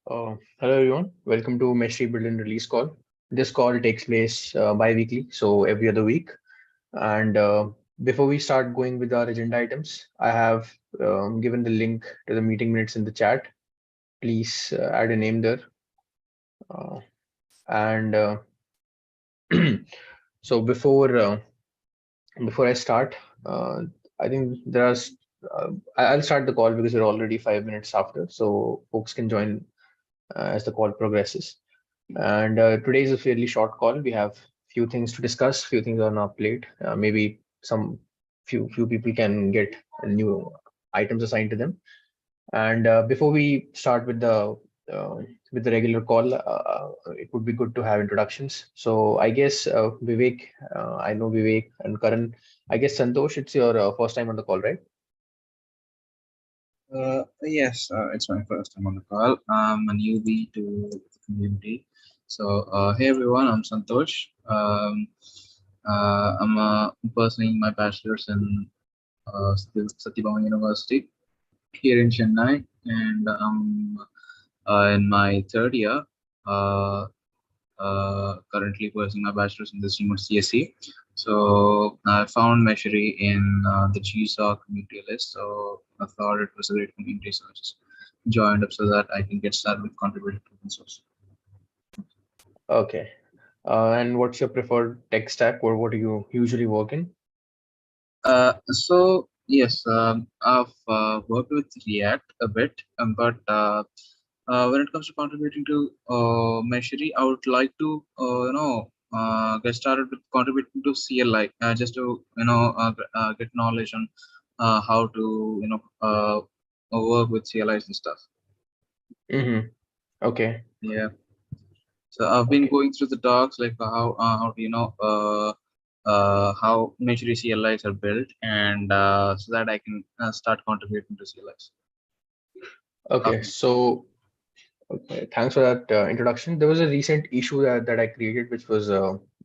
Hello everyone, welcome to Meshery Build and Release call. This call takes place bi-weekly, so every other week. And before we start going with our agenda items, I have given the link to the meeting minutes in the chat. Please add a name there. And so before I start, I think I'll start the call because we're already 5 minutes after, so folks can join as the call progresses. And today is a fairly short call. We have few things to discuss, few things on our plate. Maybe some few people can get new items assigned to them. And before we start uh, with the regular call, it would be good to have introductions. So I guess Vivek, I know Vivek and Karan. I guess Santosh, it's your first time on the call, right? Yes, it's my first time on the call. I'm a newbie to the community. So, hey everyone, I'm Santosh. I'm pursuing my bachelor's in Satyabama University here in Chennai, and I'm in my third year. Uh, Currently pursuing my bachelor's in the stream of CSE. So I found Meshery in the GSOC community list. So I thought it was a great community, so I just joined up so that I can get started with contributing to open source. Okay. And what's your preferred tech stack, or what do you usually work in? So yes, I've worked with React a bit, but when it comes to contributing to Meshery, I would like to get started with contributing to CLI, just to get knowledge on how to work with CLIs and stuff. Mm-hmm. Okay. Yeah. So I've been Okay. going through the docs, like how do how Meshery CLIs are built, and so that I can start contributing to CLIs. Okay. So okay, thanks for that introduction. There was a recent issue that I created, which was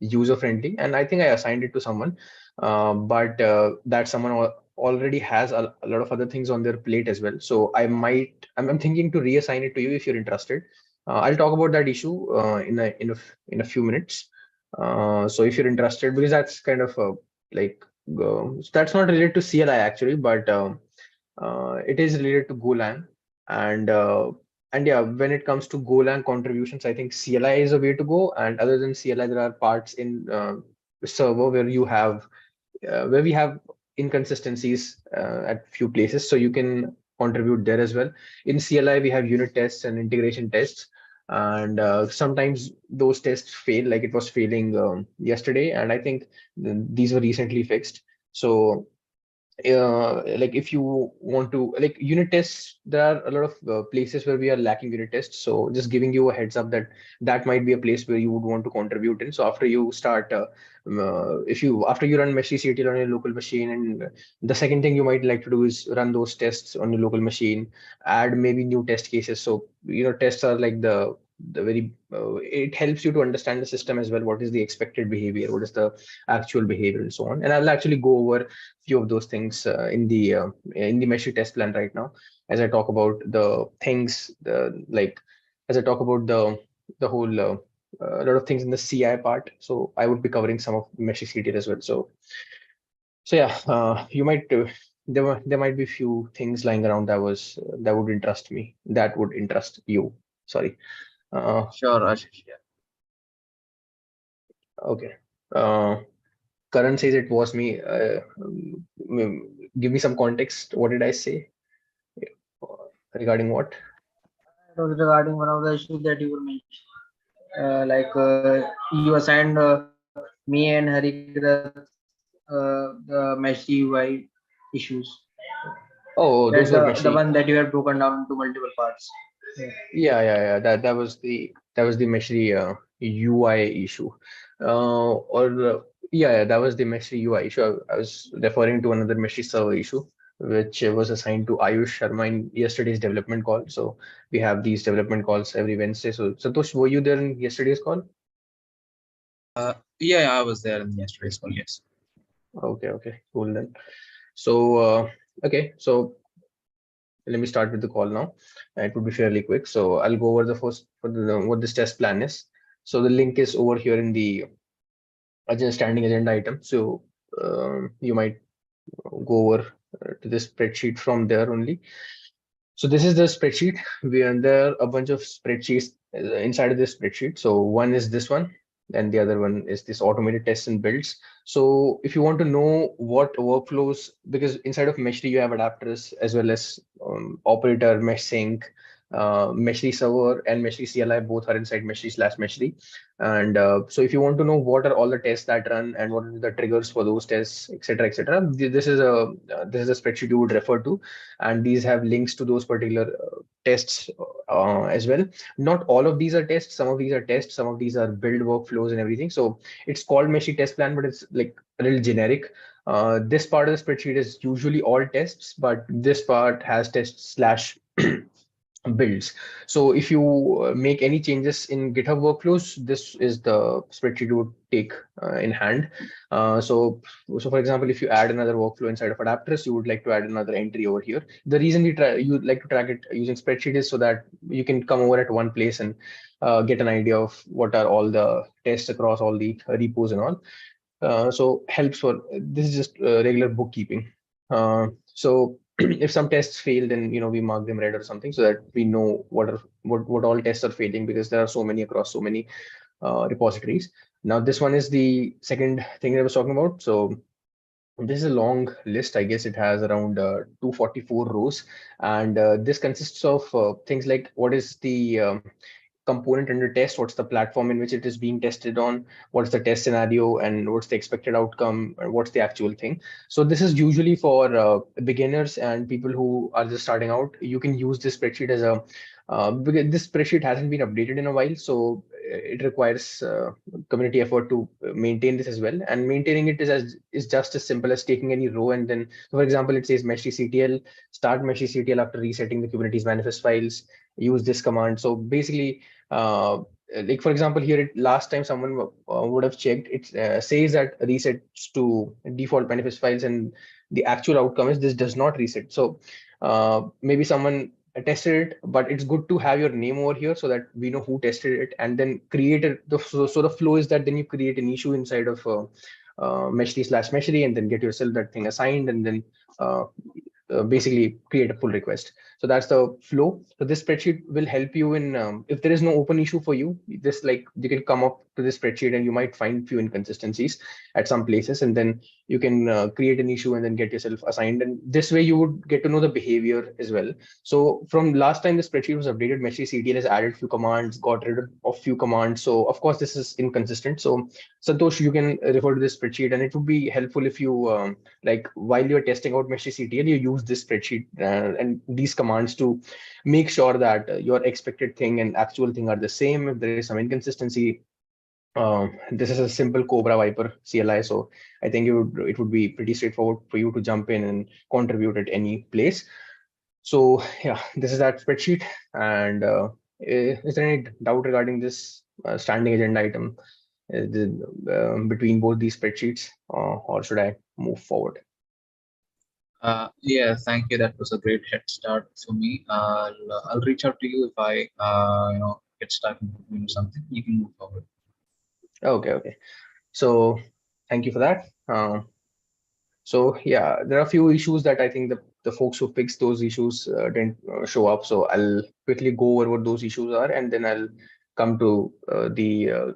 user friendly, and I think I assigned it to someone, but that someone already has a lot of other things on their plate as well. So I'm thinking to reassign it to you if you're interested. I'll talk about that issue in a few minutes. So if you're interested, because that's kind of like that's not related to CLI actually, but it is related to Golang and. And yeah, when it comes to Golang contributions, I think CLI is a way to go. And other than CLI, there are parts in the server where we have inconsistencies at few places. So you can contribute there as well. In CLI, we have unit tests and integration tests. And sometimes those tests fail, like it was failing yesterday. And I think these were recently fixed. So like if you want to like unit tests, there are a lot of places where we are lacking unit tests, so just giving you a heads up that that might be a place where you would want to contribute in. So after you start if you after you run mesh CTL on your local machine, and the second thing you might like to do is run those tests on your local machine, add maybe new test cases. So tests are like the very it helps you to understand the system as well, what is the expected behavior, what is the actual behavior, and so on. And I'll actually go over few of those things in the Meshy test plan right now, as I talk about the things as I talk about the whole a lot of things in the CI part. So I would be covering some of Meshy CTL as well. So yeah, you might there might be few things lying around that would interest me, that would interest you. Sorry. Uh, Sure, Ashish. Yeah. okay. Uh, Karan says it was me. Give me some context. What did I say? Regarding what? It was regarding one of the issues that you were mentioning. You assigned me and Harikrat the Mesh UI issues. Oh, That those were the one Meshy. that you have broken down into multiple parts. Yeah. Yeah. That was the Meshy UI issue. Yeah, that was the Meshy UI issue. I was referring to another Meshy server issue, which was assigned to Ayush Sharma in yesterday's development call. So we have these development calls every Wednesday. So Santosh, were you there in yesterday's call? Yeah, I was there in yesterday's call. Yes. Okay, cool then. So okay, so let me start with the call now. It would be fairly quick. So I'll go over the first what this test plan is. So the link is over here in the standing agenda item. So you might go over to this spreadsheet from there only. So this is the spreadsheet. There are a bunch of spreadsheets inside of this spreadsheet. So one is this one, and the other one is this automated tests and builds. So if you want to know what workflows, because inside of Meshery you have adapters as well as operator, mesh sync, Meshery server, and Meshery CLI both are inside Meshery/Meshery. And so if you want to know what are all the tests that run and what are the triggers for those tests, etc., etc., this is a spreadsheet you would refer to, and these have links to those particular tests as well. Not all of these are tests. Some of these are tests. Some of these are build workflows and everything. So it's called Meshy test plan, but it's like a little generic. This part of the spreadsheet is usually all tests, but this part has tests slash builds. So if you make any changes in GitHub workflows, this is the spreadsheet you would take in hand. So for example, if you add another workflow inside of adapters, you would like to add another entry over here. The reason you like to track it using spreadsheet is so that you can come over at one place and get an idea of what are all the tests across all the repos and all. So helps for this is just regular bookkeeping. So if some tests fail, then we mark them red or something so that we know what all tests are failing, because there are so many across so many repositories. Now this one is the second thing that I was talking about. So this is a long list. I guess it has around 244 rows, and this consists of things like what is the component under test, what's the platform in which it is being tested on, what's the test scenario, and what's the expected outcome, and what's the actual thing. So this is usually for beginners and people who are just starting out. You can use this spreadsheet as a because this spreadsheet hasn't been updated in a while, so it requires community effort to maintain this as well. And maintaining it is just as simple as taking any row and then, so for example, it says Meshy CTL, start Meshy CTL after resetting the Kubernetes manifest files, use this command. So basically, uh, like for example, here last time someone would have checked, it says that resets to default manifest files, and the actual outcome is this does not reset. So maybe someone tested it, but it's good to have your name over here so that we know who tested it, and then create it. So the flow is that then you create an issue inside of Meshery/Meshery, and then get yourself that thing assigned, and then uh, basically create a pull request. So that's the flow. So this spreadsheet will help you in if there is no open issue for you, this like you can come up to this spreadsheet and you might find few inconsistencies at some places, and then you can create an issue and then get yourself assigned. And this way you would get to know the behavior as well. So from last time the spreadsheet was updated, Meshy CTL has added few commands, got rid of few commands. So of course this is inconsistent. So Santosh, you can refer to this spreadsheet, and it would be helpful if you like while you're testing out Meshy CTL, you use this spreadsheet and these commands to make sure that your expected thing and actual thing are the same. If there is some inconsistency, this is a simple Cobra Viper CLI, so I think it would be pretty straightforward for you to jump in and contribute at any place. So yeah, this is that spreadsheet. And is there any doubt regarding this standing agenda item between both these spreadsheets, or should I move forward? Yeah, thank you. That was a great head start for me. I'll reach out to you if I get stuck in between or something. You can move forward. Okay. So thank you for that. So yeah, there are a few issues that I think the folks who fixed those issues didn't show up. So I'll quickly go over what those issues are, and then I'll come to the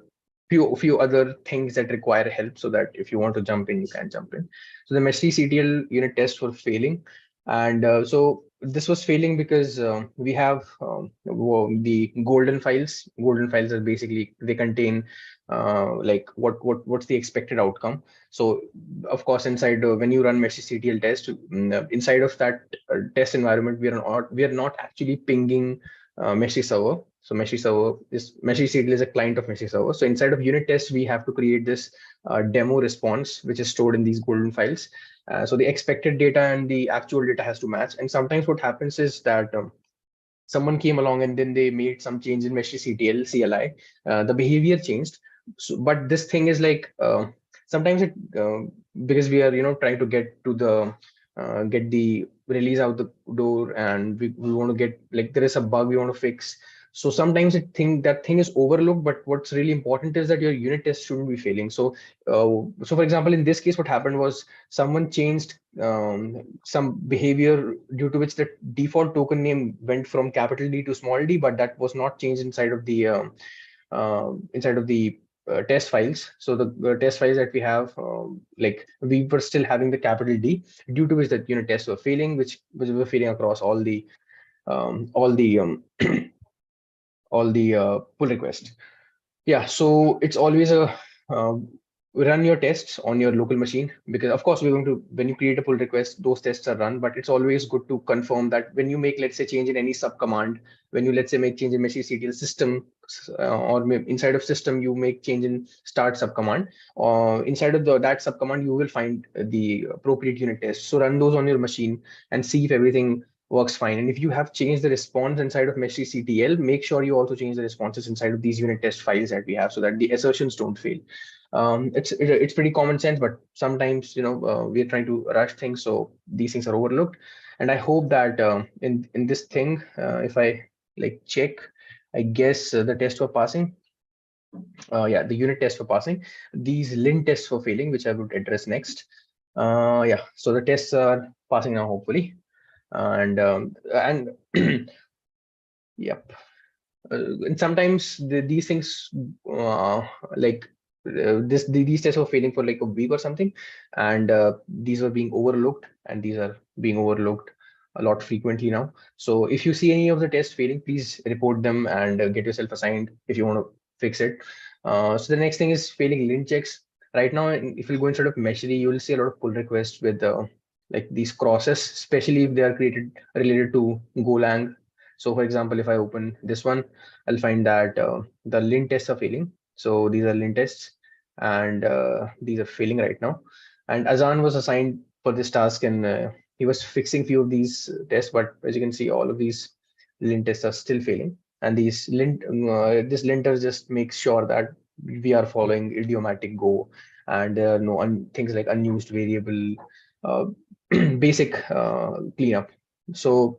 few other things that require help, so that if you want to jump in, you can jump in. So the Messi CTL unit tests were failing, and so this was failing because we have the golden files. Golden files are basically, they contain like what's the expected outcome. So of course, inside when you run Meshy CTL test, inside of that test environment, we are not actually pinging Meshy server. So Meshy CTL is a client of Meshy server. So inside of unit tests, we have to create this demo response, which is stored in these golden files. So the expected data and the actual data has to match. And sometimes what happens is that someone came along and then they made some change in Meshy CTL CLI. The behavior changed. So, but this thing is like sometimes it because we are trying to get to the get the release out the door, and we want to get, like, there is a bug we want to fix. So sometimes it think that thing is overlooked, but what's really important is that your unit test shouldn't be failing. So for example, in this case, what happened was someone changed some behavior due to which the default token name went from capital D to small d, but that was not changed inside of the test files. So the test files that we have, like, we were still having the capital D, due to which the unit tests were failing, which were failing across um, all the um, all the pull requests. Yeah, so it's always a uh, run your tests on your local machine, because of course we're going to, when you create a pull request, those tests are run, but it's always good to confirm that when you make, let's say, change in any sub command, when you, let's say, make change in Meshery CTL system, inside of system you make change in start sub command, or inside of that sub command you will find the appropriate unit test. So run those on your machine and see if everything works fine. And if you have changed the response inside of Meshery CTL, make sure you also change the responses inside of these unit test files that we have, so that the assertions don't fail. It's pretty common sense, but sometimes, we're trying to rush things, so these things are overlooked. And I hope that in this thing, if I like check, I guess the test for passing, yeah, the unit test for passing, these lint tests for failing, which I would address next. Yeah, so the tests are passing now, hopefully. And yep. And sometimes these things, like, these tests were failing for like a week or something, and these were being overlooked, and these are being overlooked a lot frequently now. So if you see any of the tests failing, please report them and get yourself assigned if you want to fix it. So the next thing is failing lint checks. Right now, if you go inside of Meshery, you will see a lot of pull requests with like these crosses, especially if they are created related to Golang. So for example, if I open this one, I'll find that the lint tests are failing. So these are lint tests, and these are failing right now. And Azan was assigned for this task, and he was fixing few of these tests. But as you can see, all of these lint tests are still failing. And this linter just makes sure that we are following idiomatic Go, and there are no things like unused variable, uh, basic cleanup. So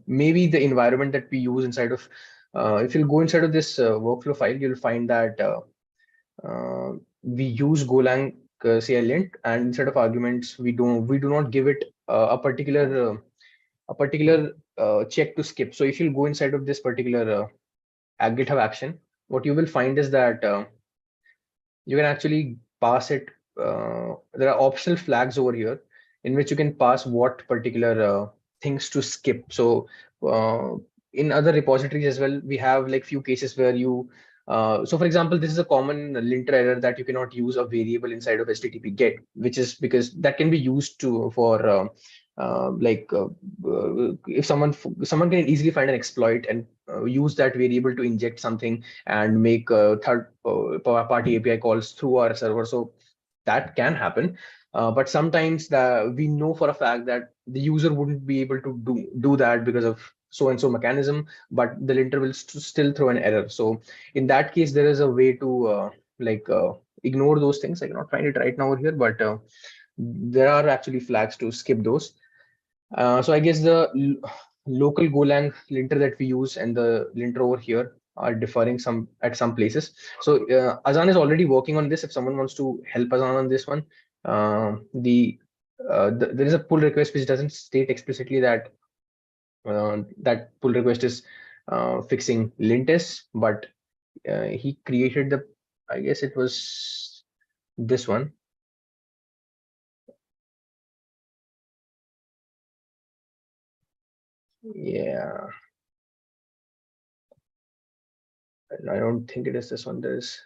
maybe the environment that we use inside of, if you'll go inside of this workflow file, you'll find that we use Golang CL lint, and instead of arguments, we do not give it a particular check to skip. So if you'll go inside of this particular GitHub action, what you will find is that you can actually pass it. There are optional flags over here in which you can pass what particular things to skip. So in other repositories as well, we have like few cases where so for example, this is a common linter error that you cannot use a variable inside of HTTP GET, which is because that can be used to for if someone can easily find an exploit and use that variable to inject something and make third party API calls through our server. So that can happen. But sometimes we know for a fact that the user wouldn't be able to do that because of so and so mechanism, but the linter will still throw an error. So in that case, there is a way to ignore those things. I cannot find it right now over here, but there are actually flags to skip those. So I guess the local Golang linter that we use and the linter over here are differing at some places. So Azan is already working on this. If someone wants to help Azan on this one, there is a pull request which doesn't state explicitly that that pull request is fixing lintes, but he created the, I guess it was this one. Yeah, I don't think it is this one. There's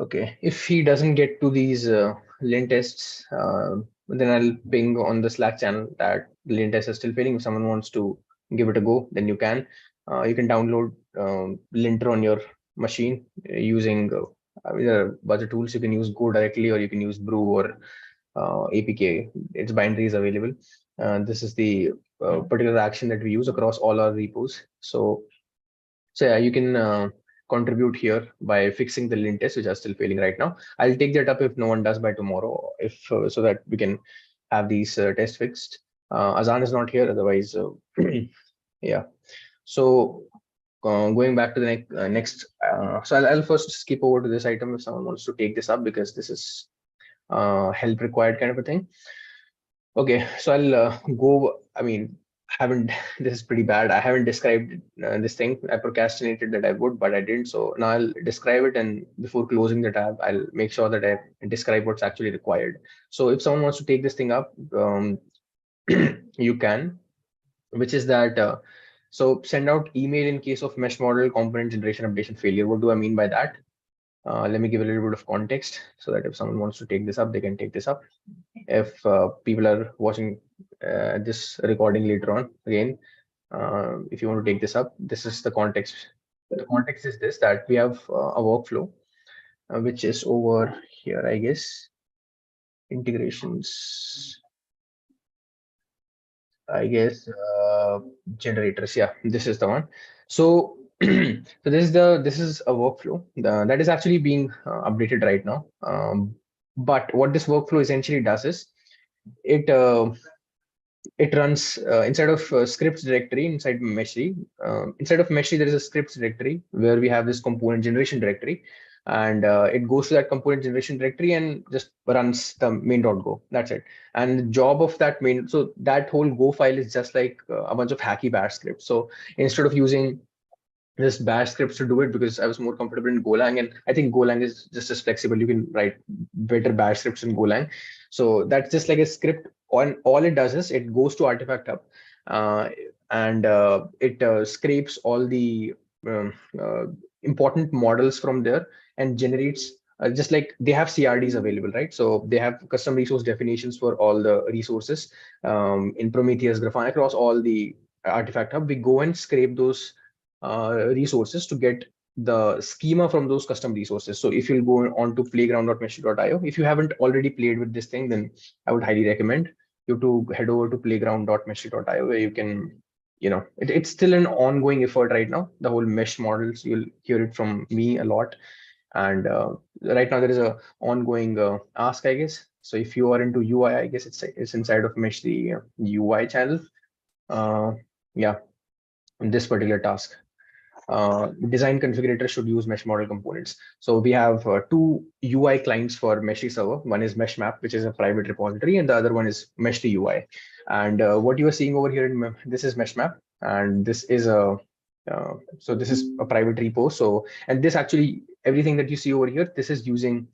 okay. If he doesn't get to these lint tests, then I'll ping on the Slack channel that the lint test is still failing. If someone wants to give it a go, then you can. You can download linter on your machine using there are a bunch of tools. You can use Go directly, or you can use Brew or APK. Its binary is available. This is the particular action that we use across all our repos. So yeah, you can contribute here by fixing the lint tests, which are still failing right now. I'll take that up if no one does by tomorrow, if so that we can have these tests fixed. Azan is not here, otherwise, yeah. So going back to the next, so I'll first skip over to this item if someone wants to take this up, because this is help required kind of a thing. Okay, so I'll go. I mean, haven't this is pretty bad. I haven't described this thing. I procrastinated that I would, but I didn't. So now I'll describe it, and before closing the tab, I'll make sure that I describe what's actually required. So if someone wants to take this thing up, you can, which is that. So send out email in case of mesh model component generation updation failure. What do I mean by that? Let me give a little bit of context so that if someone wants to take this up, they can take this up. If people are watching this recording later on, again, if you want to take this up, this is the context. The context is this, that we have a workflow, which is over here, I guess, integrations, I guess, generators. Yeah, this is the one. So, so this is a workflow that is actually being updated right now. But what this workflow essentially does is it it runs inside of scripts directory inside Meshery. Inside of Meshery, there is a scripts directory where we have this component generation directory, and it goes to that component generation directory and just runs the main.go. That's it. And the job of that main, so that whole Go file is just like a bunch of hacky bash scripts. So instead of using this bash scripts to do it, because I was more comfortable in Golang, and I think Golang is just as flexible. You can write better bash scripts in Golang. So that's just like a script. On all it does is it goes to Artifact Hub, and it scrapes all the um, uh, important models from there and generates. Just like they have CRDs available, right? So they have custom resource definitions for all the resources in Prometheus, Grafana, across all the Artifact Hub. We go and scrape those resources to get the schema from those custom resources. So if you'll go on to playground.meshery.io, if you haven't already played with this thing, then I would highly recommend you to head over to playground.meshery.io, where you can, it's still an ongoing effort right now. The whole mesh models, you'll hear it from me a lot. And right now there is a ongoing ask, I guess. So if you are into UI, I guess it's inside of Mesh, the UI channel. Yeah, this particular task. Design configurator should use mesh model components. So we have two UI clients for Meshery server. One is Mesh Map, which is a private repository, and the other one is Mesh UI. And what you are seeing over here in this is Mesh Map, and this is a so this is a private repo. So, and this actually, everything that you see over here, this is using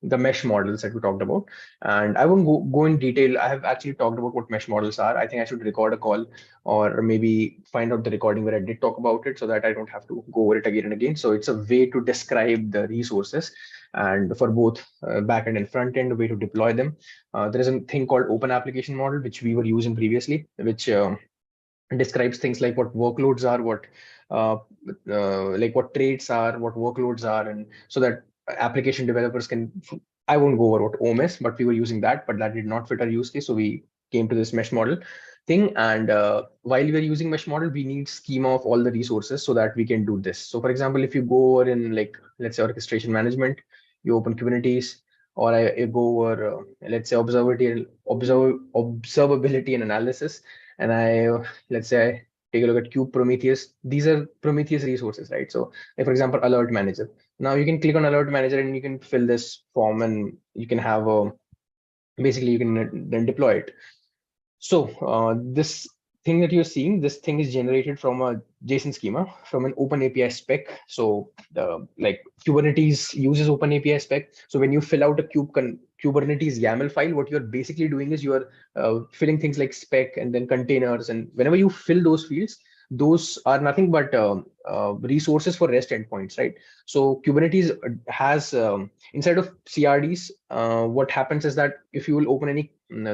the mesh models that we talked about. And I won't go in detail. I have actually talked about what mesh models are. I think I should record a call, or maybe find out the recording where I did talk about it, so that I don't have to go over it again and again. So it's a way to describe the resources, and for both backend and front end, a way to deploy them. There is a thing called open application model, which we were using previously, which describes things like what workloads are, what like what traits are, what workloads are, and so that application developers can. I won't go over what OM is, but we were using that, but that did not fit our use case, so we came to this mesh model thing. And while we are using mesh model, we need schema of all the resources so that we can do this. So for example, if you go over in, like, let's say orchestration management, you open Kubernetes, or I go over let's say observability and analysis, and I let's say I take a look at Kube Prometheus. These are Prometheus resources, right? So like, for example, alert manager. Now you can click on alert manager and you can fill this form, and you can have a, basically you can then deploy it. So this thing that you're seeing, this thing is generated from a JSON schema from an Open API spec. So like Kubernetes uses Open API spec. So when you fill out a Kubernetes YAML file, what you're basically doing is you're filling things like spec and then containers. And whenever you fill those fields, those are nothing but resources for REST endpoints, right? So Kubernetes has inside of CRDs, what happens is that if you will open any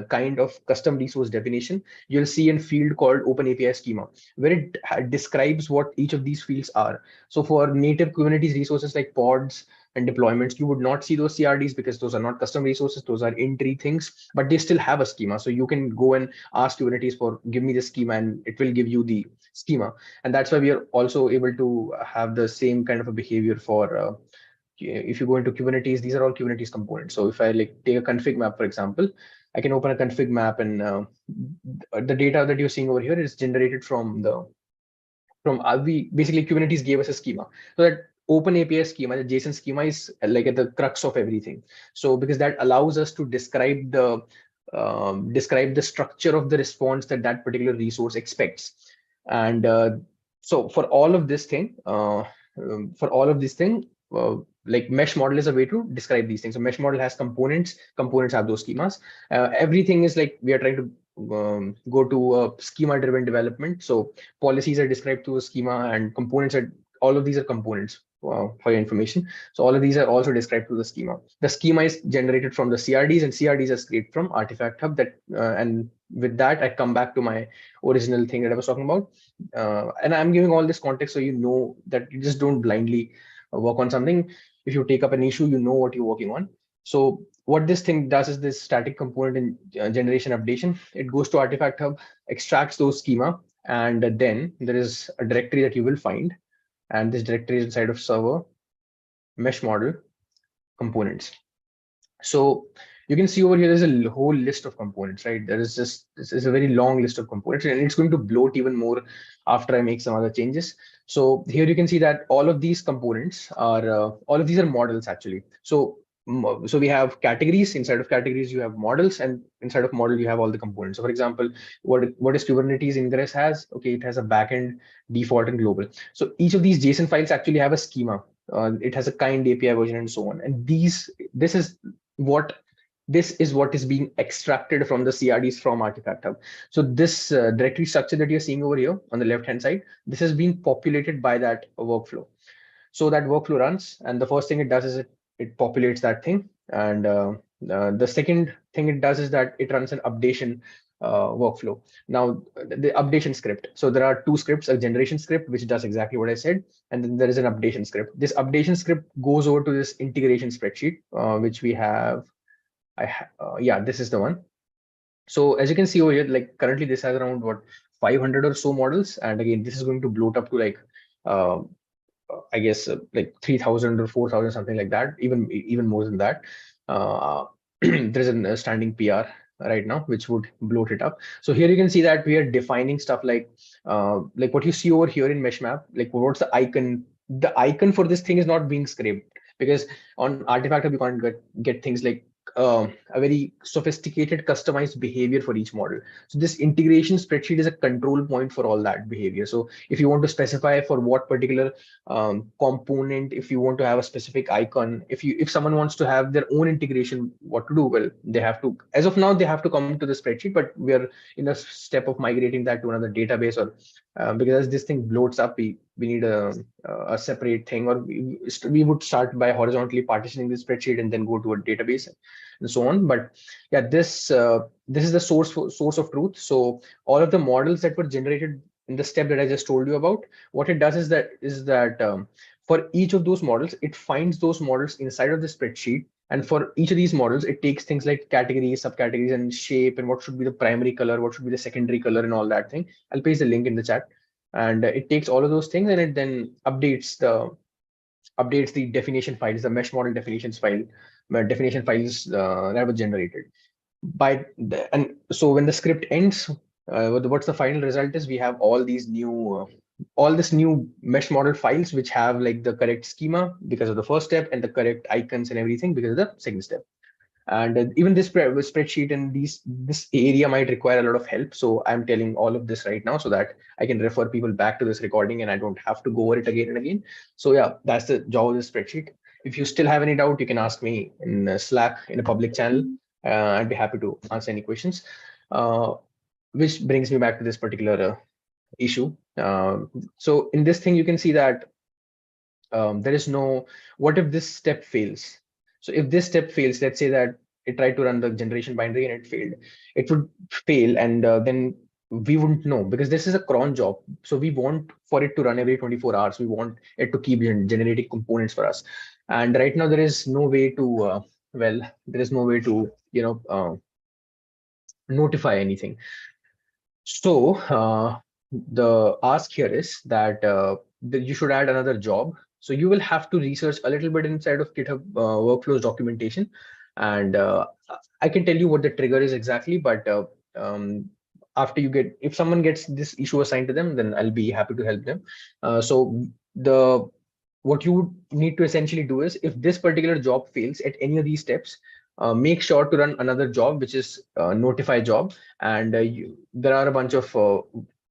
kind of custom resource definition, you'll see a field called Open API schema, where it describes what each of these fields are. So for native Kubernetes resources like pods, and deployments, you would not see those CRDs because those are not custom resources, those are in-tree things, but they still have a schema. So you can go and ask Kubernetes for give me the schema and it will give you the schema. And that's why we are also able to have the same kind of a behavior for if you go into Kubernetes, these are all Kubernetes components. So if I like take a config map, for example, I can open a config map and the data that you're seeing over here is generated from we basically Kubernetes gave us a schema. So that open API schema, the JSON schema is like at the crux of everything. So because that allows us to describe the structure of the response that that particular resource expects. And so for all of this thing, like mesh model is a way to describe these things. So mesh model has components have those schemas. Everything is like we are trying to go to a schema driven development. So policies are described through a schema and components are all of these are components for your information. So all of these are also described through the schema. The schema is generated from the CRDs and CRDs are scraped from Artifact Hub. And with that, I come back to my original thing that I was talking about. And I'm giving all this context so you know that you just don't blindly work on something. If you take up an issue, you know what you're working on. So what this thing does is this static component in generation updation. It goes to Artifact Hub, extracts those schema, and then there is a directory that you will find. And this directory is inside of server, mesh model, components. So you can see over here, there's a whole list of components, right? There is just, this is a very long list of components and it's going to bloat even more after I make some other changes. So here you can see that all of these components are, all of these are models actually. So we have categories. Inside of categories, you have models, and inside of model, you have all the components. So for example, what is Kubernetes Ingress has? Okay, it has a backend, default, and global. So each of these JSON files actually have a schema. It has a kind API version and so on. And what this is what is being extracted from the CRDs from Artifact Hub. So this directory structure that you're seeing over here on the left-hand side, this has been populated by that workflow. So that workflow runs, and the first thing it does is it populates that thing. And the second thing it does is that it runs an updation workflow. Now, the updation script. So there are two scripts, a generation script, which does exactly what I said, and then there is an updation script. This updation script goes over to this integration spreadsheet, which we have. Yeah, this is the one. So as you can see over here, like currently this has around what 500 or so models, and again, this is going to bloat up to like uh, I guess like 3,000 or 4,000, something like that, even more than that. There's a standing PR right now, which would bloat it up. So here you can see that we are defining stuff like what you see over here in mesh map, like what's the icon? The icon for this thing is not being scraped because on Artifact Hub, you can't get things like a very sophisticated customized behavior for each model. So this integration spreadsheet is a control point for all that behavior. So if you want to specify for what particular component, if you want to have a specific icon, if someone wants to have their own integration, what to do? Well, they have to, as of now, they have to come to the spreadsheet, but we are in a step of migrating that to another database, or because as this thing bloats up, we need a separate thing, or we would start by horizontally partitioning the spreadsheet and then go to a database and so on. But yeah, this is the source of truth. So all of the models that were generated in the step that I just told you about, what it does is that for each of those models, it finds those models inside of the spreadsheet. And for each of these models, it takes things like categories, subcategories, and shape, and what should be the primary color, what should be the secondary color, and all that thing. I'll paste the link in the chat. And it takes all of those things and it then updates the definition files, the mesh model definition files that were generated and so when the script ends, what's the final result is we have all this new mesh model files which have like the correct schema because of the first step and the correct icons and everything because of the second step. And even this spreadsheet and this area might require a lot of help. So I'm telling all of this right now so that I can refer people back to this recording and I don't have to go over it again and again. So yeah, that's the job of the spreadsheet. If you still have any doubt, you can ask me in Slack in a public channel. I'd be happy to answer any questions. Which brings me back to this particular issue. So in this thing, you can see that there is no, what if this step fails? So if this step fails, let's say that it tried to run the generation binary and it failed, it would fail, and then we wouldn't know because this is a cron job. So we want for it to run every 24 hours. We want it to keep generating components for us. And right now there is no way to well, there is no way to notify anything. So the ask here is that you should add another job. So you will have to research a little bit inside of GitHub workflows documentation, and I can tell you what the trigger is exactly. But after you get, if someone gets this issue assigned to them, then I'll be happy to help them. So the what you would need to essentially do is, if this particular job fails at any of these steps, make sure to run another job, which is notify job, and there are a bunch of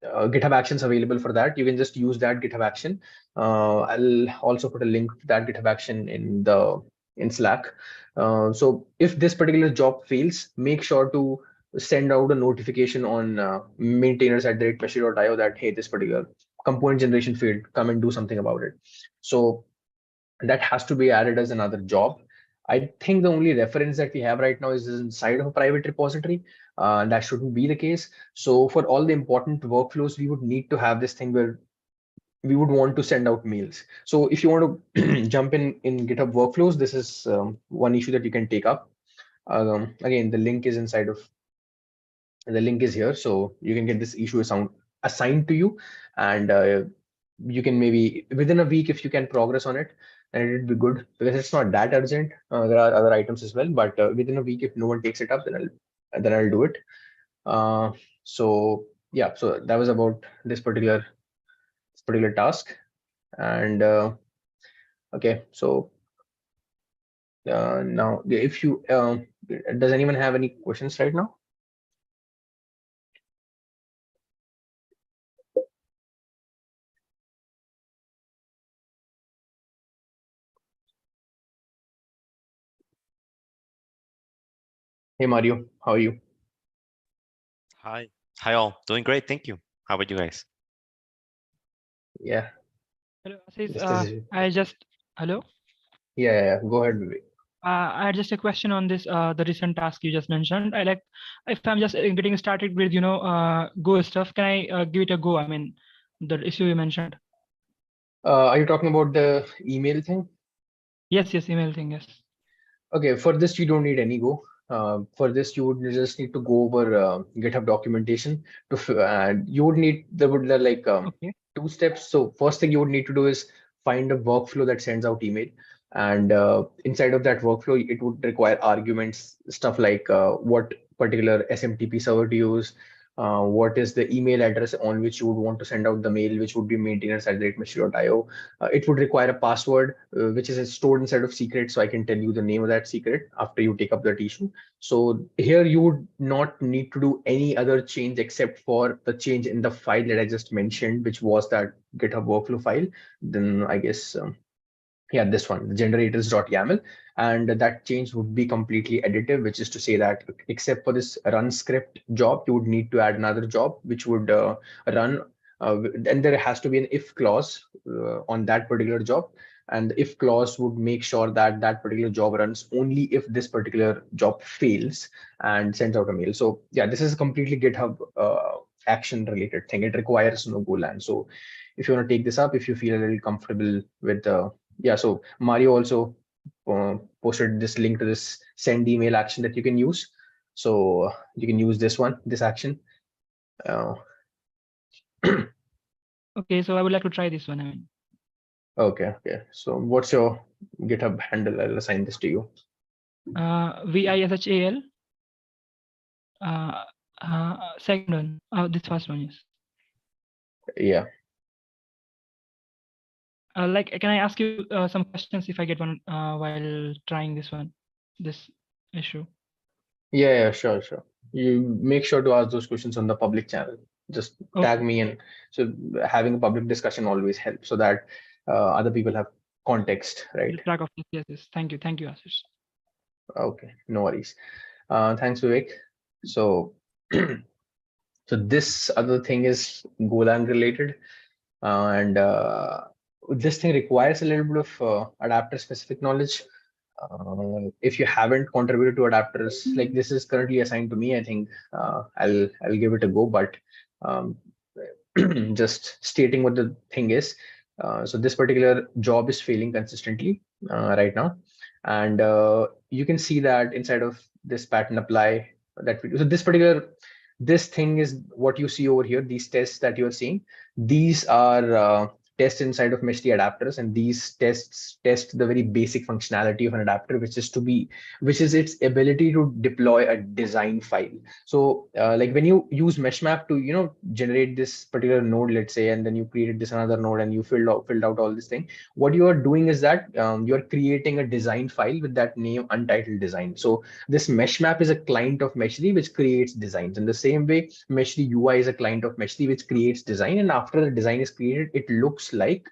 GitHub actions available for that. You can just use that GitHub action. I'll also put a link to that GitHub action in Slack. So if this particular job fails, make sure to send out a notification on maintainers at Meshery.io that, hey, this particular component generation failed, come and do something about it. So that has to be added as another job. I think the only reference that we have right now is inside of a private repository. That shouldn't be the case. So for all the important workflows, we would need to have this thing where we would want to send out mails. So if you want to jump in GitHub workflows, this is one issue that you can take up. Again, the link is here, so you can get this issue assigned to you, and you can maybe within a week, if you can progress on it, then it would be good, because it's not that urgent. There are other items as well, but within a week, if no one takes it up, then I'll do it. So yeah, so that was about this particular task. And okay, so now if you does anyone have any questions right now? Hey Mario, how are you? Hi. Hi all. Doing great, thank you. How about you guys? Yeah. Hello, Ashish. Yeah, Hello. go ahead, Vivek. I had just a question on this, the recent task you just mentioned. I like, if I'm just getting started with, Go stuff, can I give it a go? I mean, the issue you mentioned. Are you talking about the email thing? Yes, email thing, yes. Okay, for this you don't need any Go. For this you would just need to go over GitHub documentation and you would need there like Okay. two steps. So first thing you would need to do is find a workflow that sends out email, and inside of that workflow it would require arguments, stuff like what particular SMTP server to use, what is the email address on which you would want to send out the mail, which would be maintainers@meshery.io. It would require a password, which is stored inside of secret. So I can tell you the name of that secret after you take up that issue. So here you would not need to do any other change except for the change in the file that I just mentioned, which was that GitHub workflow file. Then I guess, yeah, this one, generators.yaml, and that change would be completely additive, which is to say that except for this run script job, you would need to add another job which would run, and there has to be an if clause on that particular job, and the if clause would make sure that that particular job runs only if this particular job fails and sends out a mail. So yeah, this is a completely GitHub action related thing. It requires no Golang. So if you want to take this up, if you feel a little comfortable with yeah, so Mario also posted this link to this send email action that you can use. So you can use this action. Okay, so I would like to try this one. I mean, Okay. So what's your GitHub handle? I'll assign this to you. VISHAL. Second one. This first one is. Yeah. Like, can I ask you some questions if I get one while trying this issue? Yeah, sure. You make sure to ask those questions on the public channel. Just tag me in. So having a public discussion always helps so that other people have context, right? Track of this. Yes. Thank you, Ashish. Okay, no worries. Thanks, Vivek. So, so this other thing is Golang related, and this thing requires a little bit of adapter specific knowledge. If you haven't contributed to adapters, like this is currently assigned to me, I think I'll give it a go. But um, just stating what the thing is, So this particular job is failing consistently right now. And you can see that inside of this pattern apply that we do. So this thing is what you see over here. These tests that you're seeing, these are tests inside of Meshery adapters, and these tests test the very basic functionality of an adapter, which is its ability to deploy a design file. So like when you use mesh map to generate this particular node, let's say, and then you created this another node and you filled out all this thing, what you are doing is that you are creating a design file with that name untitled design. So this mesh map is a client of Meshery which creates designs. In the same way, Meshery UI is a client of Meshery which creates design, and after the design is created, it looks like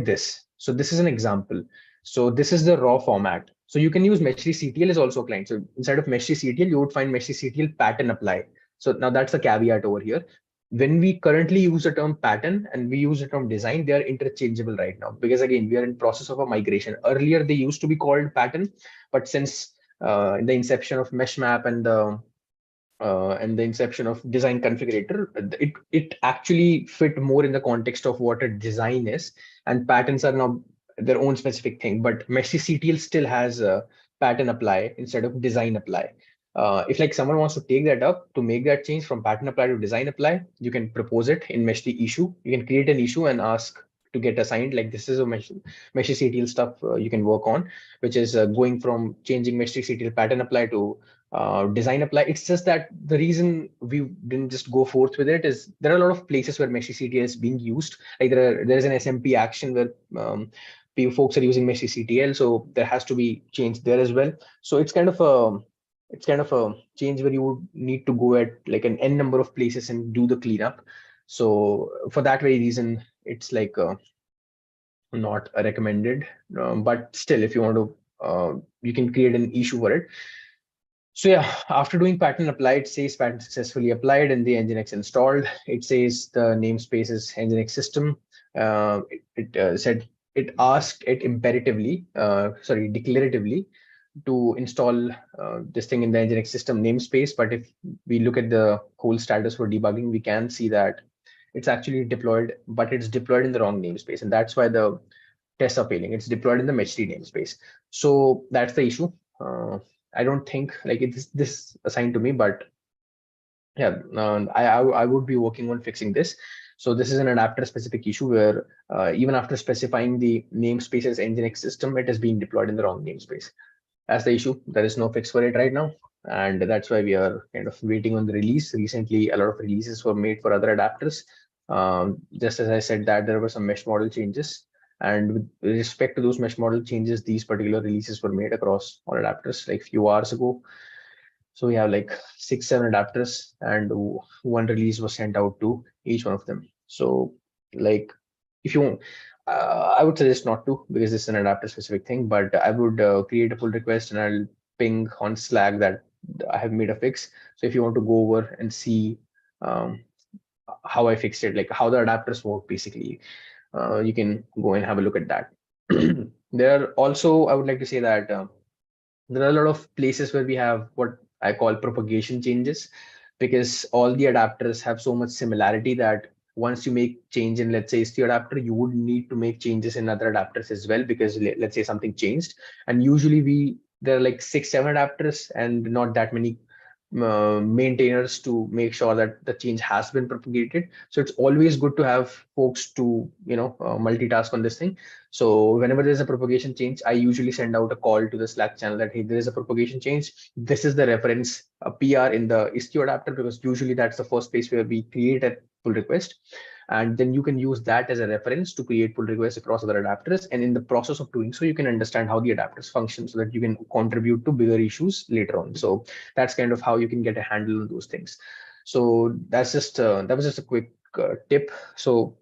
this. So this is an example. So this is the raw format. So you can use Meshery CTL is also a client. So inside of Meshery CTL, you would find Meshery CTL pattern apply. So now that's the caveat over here. When we currently use the term pattern and we use the term design, they are interchangeable right now, because again, we are in process of a migration. Earlier, they used to be called pattern, but since the inception of mesh map and the inception of design configurator, it actually fit more in the context of what a design is, and patterns are now their own specific thing. But Meshy CTL still has a pattern apply instead of design apply. If like someone wants to take that up to make that change from pattern apply to design apply, you can propose it in Meshy issue. You can create an issue and ask to get assigned, like this is a Meshy CTL stuff you can work on, which is going from changing Meshy CTL pattern apply to design apply. It's just that the reason we didn't just go forth with it is there are a lot of places where Meshy CTL is being used. Like there's an SMP action where folks are using Meshy CTL, so there has to be change there as well. So it's kind of a change where you would need to go at like an n number of places and do the cleanup. So for that very reason, it's like not recommended. But still, if you want to, you can create an issue for it. So yeah, after doing pattern apply, it says pattern successfully applied and the Nginx installed. It says the namespace is Nginx system. Said it asked it declaratively to install this thing in the Nginx system namespace. But if we look at the whole status for debugging, we can see that it's actually deployed, but it's deployed in the wrong namespace, and that's why the tests are failing. It's deployed in the Meshery namespace. So that's the issue. I don't think like it's this assigned to me, but yeah, I would be working on fixing this. So this is an adapter specific issue where even after specifying the namespace as Nginx system, it is being deployed in the wrong namespace. That's the issue. There is no fix for it right now, and that's why we are kind of waiting on the release. Recently, a lot of releases were made for other adapters. Just as I said that there were some mesh model changes, and with respect to those mesh model changes, these particular releases were made across all adapters like few hours ago. So we have like 6-7 adapters, and one release was sent out to each one of them. So like if you I would suggest not to, because this is an adapter specific thing, but I would create a pull request and I'll ping on Slack that I have made a fix. So if you want to go over and see how I fixed it, like how the adapters work basically, you can go and have a look at that. There are also, I would like to say that there are a lot of places where we have what I call propagation changes, because all the adapters have so much similarity that once you make change in, let's say, istio adapter, you would need to make changes in other adapters as well, because let's say something changed. And usually there are like 6-7 adapters and not that many maintainers to make sure that the change has been propagated. So it's always good to have folks to multitask on this thing. So whenever there's a propagation change, I usually send out a call to the Slack channel that, hey, there is a propagation change. This is the reference, a PR in the istio adapter, because usually that's the first place where we create a pull request. And then you can use that as a reference to create pull requests across other adapters. And in the process of doing so, you can understand how the adapters function so that you can contribute to bigger issues later on. So that's kind of how you can get a handle on those things. So that's just that was just a quick tip. So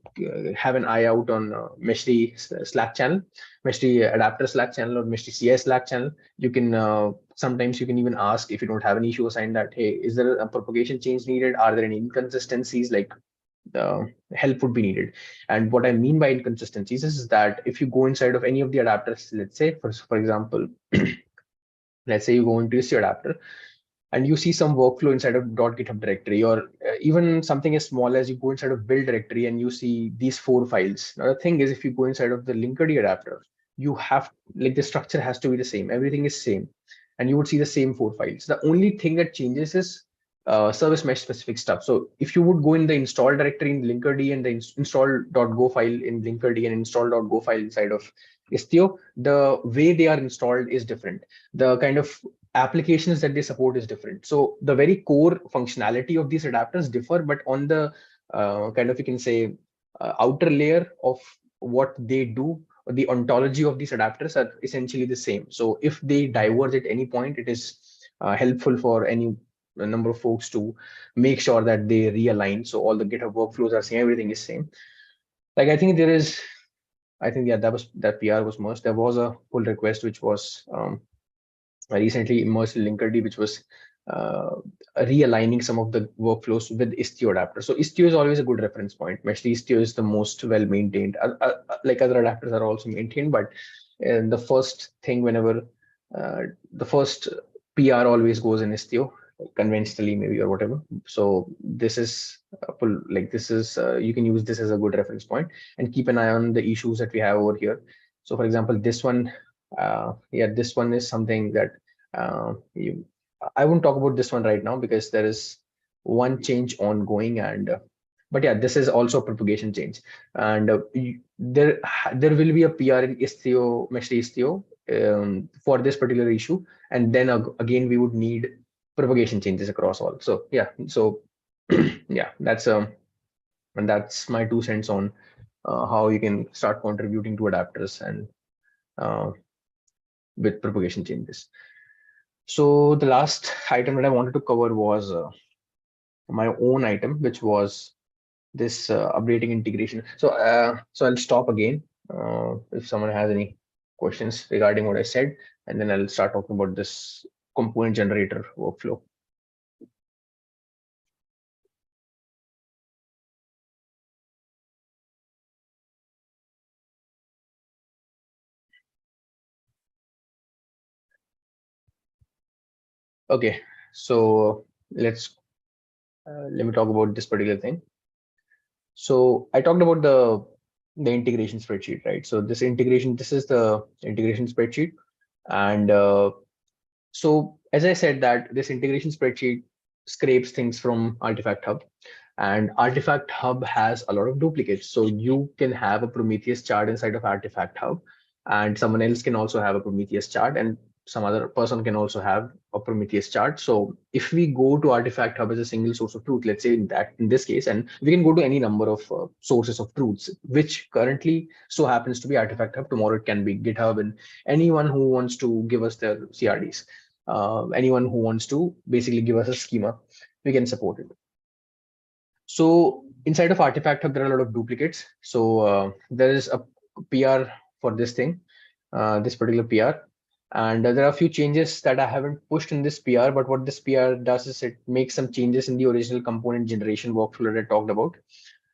have an eye out on Meshery Slack channel, Meshery adapter Slack channel, or Meshery CS Slack channel. You can sometimes you can even ask, if you don't have an issue assigned, that, hey, is there a propagation change needed? Are there any inconsistencies? Like help would be needed. And what I mean by inconsistencies is that if you go inside of any of the adapters, let's say for example, let's say you go into istio adapter, and you see some workflow inside of .github directory, or even something as small as you go inside of build directory and you see these 4 files. Now the thing is, if you go inside of the Linkerd adapter, you have, like, the structure has to be the same, everything is same, and you would see the same 4 files. The only thing that changes is service mesh specific stuff. So if you would go in the install directory in Linkerd and the install.go file in Linkerd and install.go file inside of Istio, the way they are installed is different. The kind of applications that they support is different. So the very core functionality of these adapters differ, but on the kind of, you can say, outer layer of what they do, the ontology of these adapters are essentially the same. So if they diverge at any point, it is helpful for any number of folks to make sure that they realign. So all the GitHub workflows are same, everything is same. Like, I think there is, I think, yeah, that PR was merged. There was a pull request which was recently immersed in Linkerd, which was uh, realigning some of the workflows with Istio adapter. So Istio is always a good reference point. Meshery Istio is the most well maintained. Like, other adapters are also maintained, but the first thing whenever the first PR always goes in Istio, conventionally maybe, or whatever. So this is you can use this as a good reference point and keep an eye on the issues that we have over here. So for example, this one, this one is something that I won't talk about this one right now because there is one change ongoing, and but yeah, this is also a propagation change, and there will be a PR in Istio, Meshery Istio, for this particular issue, and then again we would need propagation changes across all. So yeah, so yeah, and that's my 2 cents on how you can start contributing to adapters and with propagation changes. So the last item that I wanted to cover was my own item, which was this updating integration. So I'll stop again if someone has any questions regarding what I said, and then I'll start talking about this component generator workflow. Okay, so let me talk about this particular thing. So I talked about the integration spreadsheet, right? So this is the integration spreadsheet, and so as I said, that this integration spreadsheet scrapes things from Artifact Hub, and Artifact Hub has a lot of duplicates. So you can have a Prometheus chart inside of Artifact Hub, and someone else can also have a Prometheus chart, and some other person can also have a Prometheus chart. So if we go to Artifact Hub as a single source of truth, let's say in this case, and we can go to any number of sources of truths, which currently so happens to be Artifact Hub. Tomorrow it can be GitHub, and anyone who wants to give us their CRDs, anyone who wants to basically give us a schema, we can support it. So inside of Artifact Hub, there are a lot of duplicates. So there is a PR for this thing, this particular PR. And there are a few changes that I haven't pushed in this PR, but what this PR does is it makes some changes in the original component generation workflow that I talked about.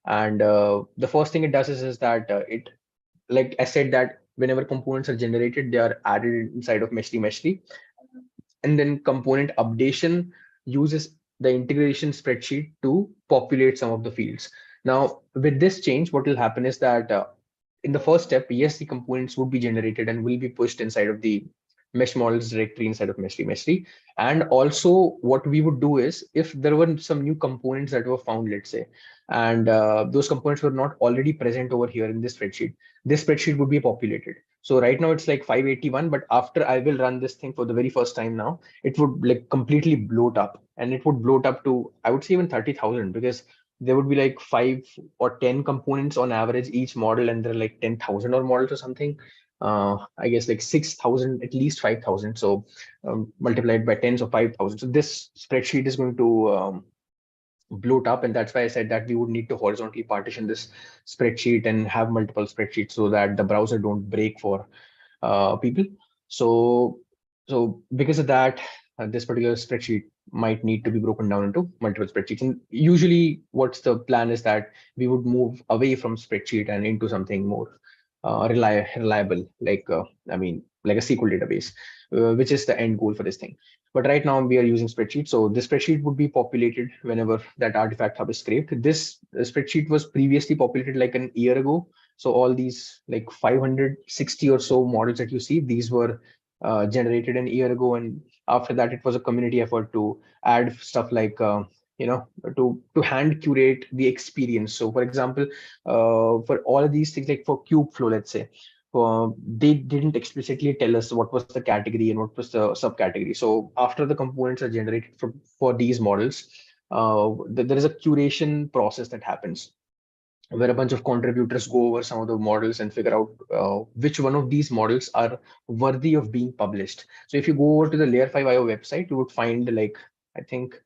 And the first thing it does is that it, like I said, that whenever components are generated, they are added inside of Meshery. And then component updation uses the integration spreadsheet to populate some of the fields. Now, with this change, what will happen is that in the first step, yes, the components would be generated and will be pushed inside of the mesh models directory inside of Meshery. And also what we would do is, if there were some new components that were found, let's say, and those components were not already present over here in this spreadsheet would be populated. So right now it's like 581, but after I will run this thing for the very first time now, it would like completely bloat up, and it would bloat up to, I would say, even 30,000, because there would be like 5 or 10 components on average each model, and there are like 10,000 or models or something. I guess like 6,000, at least 5,000. So multiplied by tens of 5,000. So this spreadsheet is going to bloat up, and that's why I said that we would need to horizontally partition this spreadsheet and have multiple spreadsheets so that the browser don't break for people. So because of that, this particular spreadsheet might need to be broken down into multiple spreadsheets. And usually what's the plan is that we would move away from spreadsheet and into something more reliable, like like a SQL database, which is the end goal for this thing. But right now we are using spreadsheet. So this spreadsheet would be populated whenever that artifact hub is scraped. This spreadsheet was previously populated like an year ago. So all these like 560 or so models that you see, these were generated an year ago. And after that, it was a community effort to add stuff like, you know, to hand curate the experience. So for example, for all of these things, like for Kubeflow, let's say, they didn't explicitly tell us what was the category and what was the subcategory. So after the components are generated for these models, there is a curation process that happens where a bunch of contributors go over some of the models and figure out which one of these models are worthy of being published. So if you go over to the Layer 5 IO website, you would find like, I think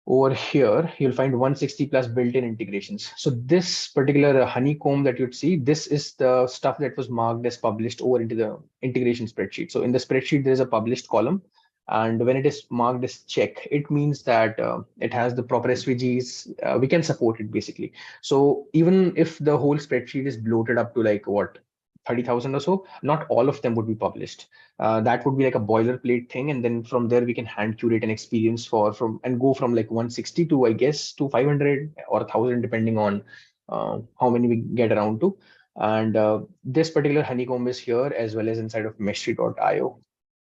over here, you'll find 160 plus built-in integrations. So this particular honeycomb that you'd see, this is the stuff that was marked as published over into the integration spreadsheet. So in the spreadsheet, there is a published column. And when it is marked as check, it means that it has the proper SVGs. We can support it basically. So even if the whole spreadsheet is bloated up to like what, 30,000 or so, not all of them would be published. That would be like a boilerplate thing, and then from there we can hand curate an experience from and go from like 160 to, I guess, to 500 or 1,000 depending on how many we get around to. And this particular honeycomb is here as well as inside of Meshery.io.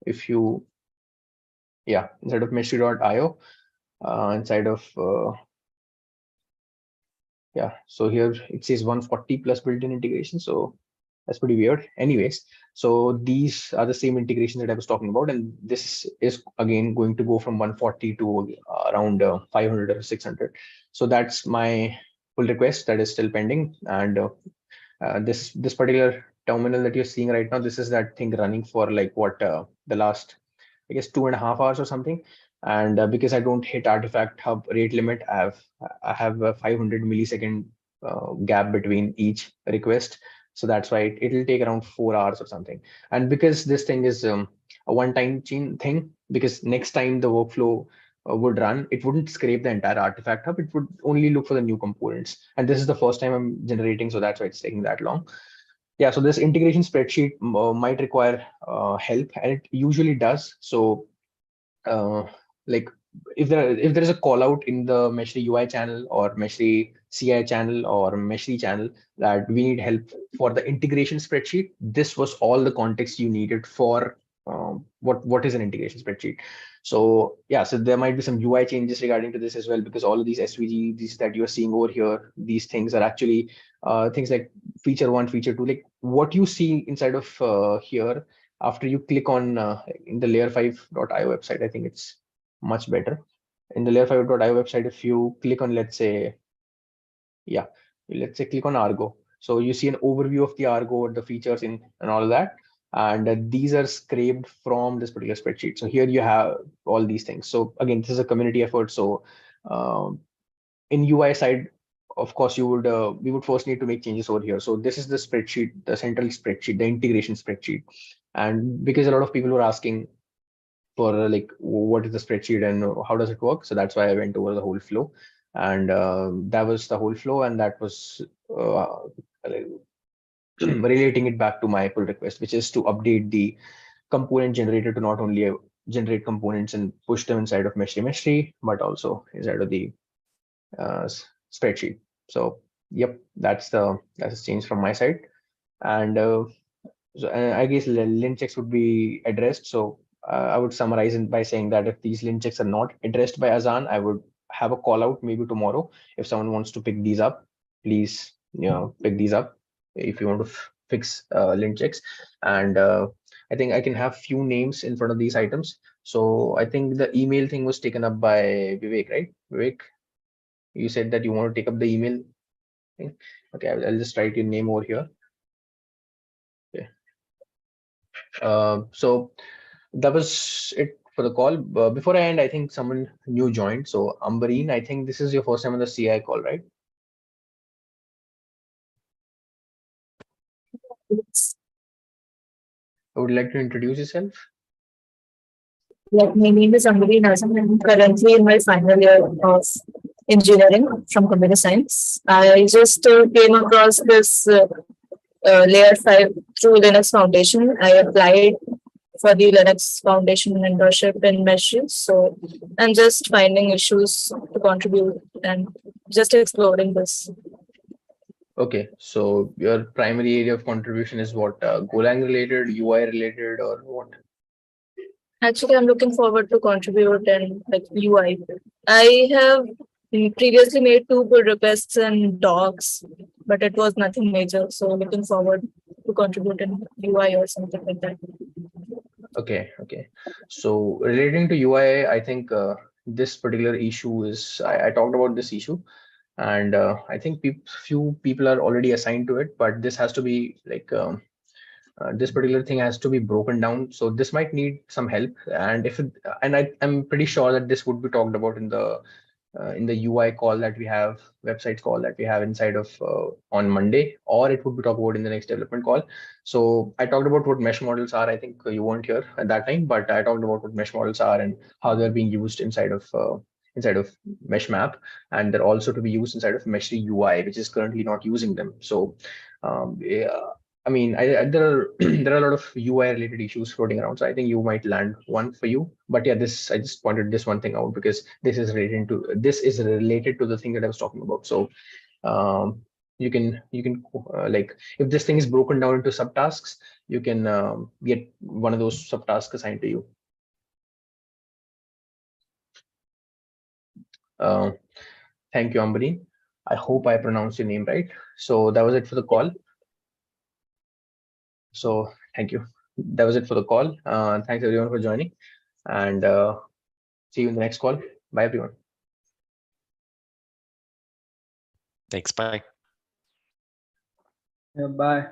If you, yeah, inside of Meshery.io, inside of yeah, so here it says 140 plus built-in integration. So that's pretty weird. Anyways, so these are the same integrations that I was talking about, and this is again going to go from 140 to around 500 or 600. So that's my pull request that is still pending. And this particular terminal that you're seeing right now, this is that thing running for like what the last, I guess, 2.5 hours or something. And because I don't hit artifact hub rate limit, I have a 500 millisecond gap between each request. So that's why it'll take around 4 hours or something. And because this thing is a one-time chain thing, because next time the workflow would run, it wouldn't scrape the entire artifact hub. It would only look for the new components. And this is the first time I'm generating, so that's why it's taking that long. Yeah, so this integration spreadsheet might require help, and it usually does. So like if there is a call out in the Meshery UI channel or Meshery CI channel or Meshery channel that we need help for the integration spreadsheet, this was all the context you needed for what is an integration spreadsheet. So yeah, so there might be some UI changes regarding to this as well, because all of these SVGs that you're seeing over here, these things are actually things like feature 1, feature 2, like what you see inside of here. After you click on in the layer5.io website, I think it's much better. In the layer5.io website, if you click on, let's say click on Argo. So you see an overview of the Argo, the features in and all of that. And these are scraped from this particular spreadsheet. So here you have all these things. So again, this is a community effort. So in UI side, of course, we would first need to make changes over here. So this is the spreadsheet, the central spreadsheet, the integration spreadsheet. And because a lot of people were asking for like, what is the spreadsheet and how does it work? So that's why I went over the whole flow. And that was the whole flow. And that was relating it back to my pull request, which is to update the component generator to not only generate components and push them inside of Meshery, but also inside of the spreadsheet. So yep, that's a change from my side. And so I guess lint checks would be addressed. So I would summarize it by saying that if these lint checks are not addressed by Azan, I would have a call out maybe tomorrow. If someone wants to pick these up, please pick these up if you want to fix lint checks. And I think I can have few names in front of these items. So I think the email thing was taken up by Vivek, right? Vivek, you said that you want to take up the email thing. Okay, I'll just write your name over here. Okay. So that was it for the call. Before I end, I think someone new joined. So Ambareen, I think this is your first time on the CI call, right? Yes. I would like to introduce yourself. Like, my name is Ambari Nazam. I'm currently in my final year of engineering from computer science. I just came across this Layer 5 through Linux Foundation. I applied for the Linux Foundation mentorship in Meshery. So I'm just finding issues to contribute and just exploring this. Okay, so your primary area of contribution is what? Golang related, UI related, or what? Actually, I'm looking forward to contribute and like UI. I have previously made two pull requests and docs, but it was nothing major. So looking forward to contribute in UI or something like that. Okay. So relating to UI, I think this particular issue is I talked about this issue, and I think few people are already assigned to it, but this has to be like this particular thing has to be broken down. So this might need some help, and I'm pretty sure that this would be talked about in the UI call that we have, websites call that we have inside of on Monday, or it would be talked about in the next development call. So I talked about what mesh models are. I think you weren't here at that time, but I talked about what mesh models are and how they're being used inside of mesh map, and they're also to be used inside of Meshery UI, which is currently not using them. So yeah, I mean, there are there are a lot of UI related issues floating around. So I think you might land one for you. But yeah, this I just pointed this one thing out because this is related to the thing that I was talking about. So you can like if this thing is broken down into subtasks, you can get one of those subtasks assigned to you. Uh, Thank you, Ambari. I hope I pronounced your name right. So that was it for the call. So thank you. That was it for the call. Thanks everyone for joining, and see you in the next call. Bye everyone. Thanks. Bye. Bye. Bye.